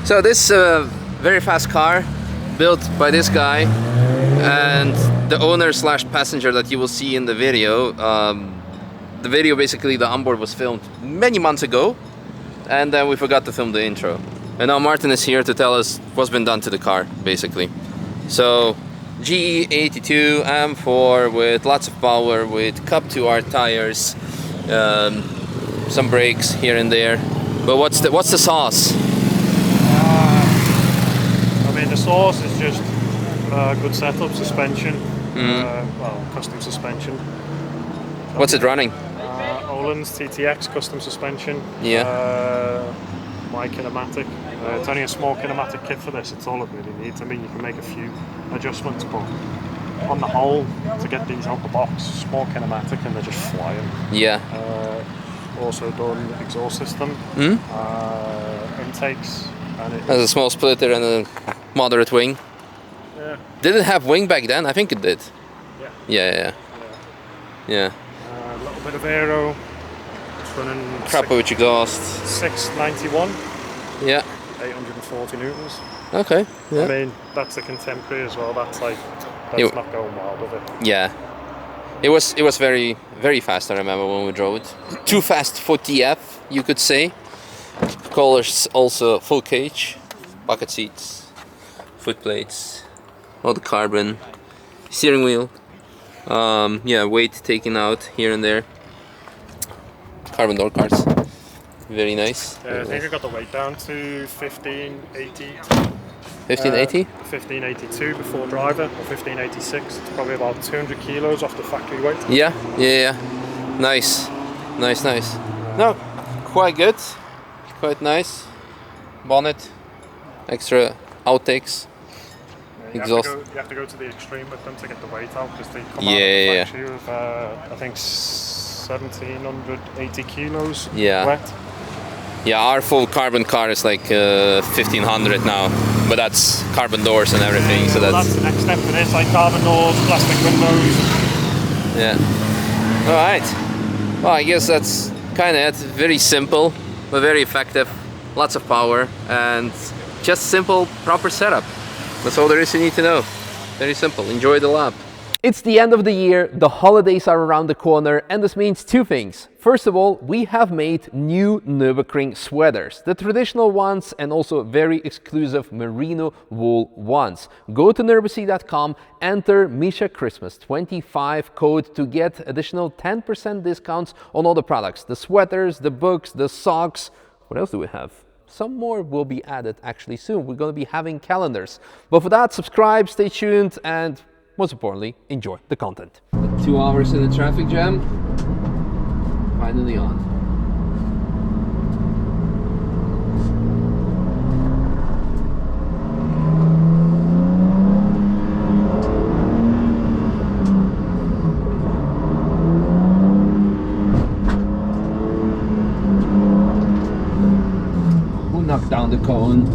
So this very fast car built by this guy and the owner slash passenger that you will see in the video. The video, basically the onboard, was filmed many months ago, and then we forgot to film the intro. And now Martin is here to tell us what's been done to the car, basically. So GE 82 M4 with lots of power, with Cup 2R tires, some brakes here and there. But what's the sauce? I mean, the sauce is just good setup, suspension, well, custom suspension. What's it running? Olin's TTX custom suspension. Yeah. My kinematic. It's only a small kinematic kit for this. It's all it really needs. I mean, you can make a few adjustments, but on the whole, to get these out the box, small kinematic and they're just flying. Yeah. Also done exhaust system, intakes. And Has a small splitter and a moderate wing. Yeah. Did it have wing back then? I think it did. Yeah. Yeah. A little bit of aero. It's running Crapper with exhaust. 691. Yeah. 840 newtons. Okay. Yeah. I mean, that's the contemporary as well. That's not going wild with it. Yeah. It was very, very fast. I remember when we drove it. Too fast for TF, you could say. Colors also full cage, bucket seats, foot plates, all the carbon, steering wheel. Yeah, weight taken out here and there. Carbon door cards. Very nice. I think I got the weight down to 1580. 1580? 1582 before driver, or 1586. It's probably about 200 kilos off the factory weight. Yeah. Nice. No, quite good. Quite nice. Bonnet. Extra outtakes. You Exhaust. you have to go to the extreme with them to get the weight out, because they come out of Yeah. the factory with, I think, 1780 kilos wet. Yeah, our full carbon car is like 1500 now, but that's carbon doors and everything. So that's the next step for this, like carbon doors, plastic windows. Yeah. All right. Well, I guess that's kind of it. Very simple, but very effective. Lots of power and just simple, proper setup. That's all there is you need to know. Very simple. Enjoy the lap. It's the end of the year, the holidays are around the corner, and this means two things. First of all, we have made new Nürburgring sweaters, the traditional ones and also very exclusive merino wool ones. Go to nürburgring.com, enter Misha Christmas 25 code to get additional 10% discounts on all the products. The sweaters, the books, the socks. What else do we have? Some more will be added actually soon. We're going to be having calendars. But for that, subscribe, stay tuned, and most importantly, enjoy the content. 2 hours in the traffic jam, finally on. Who knocked down the cone?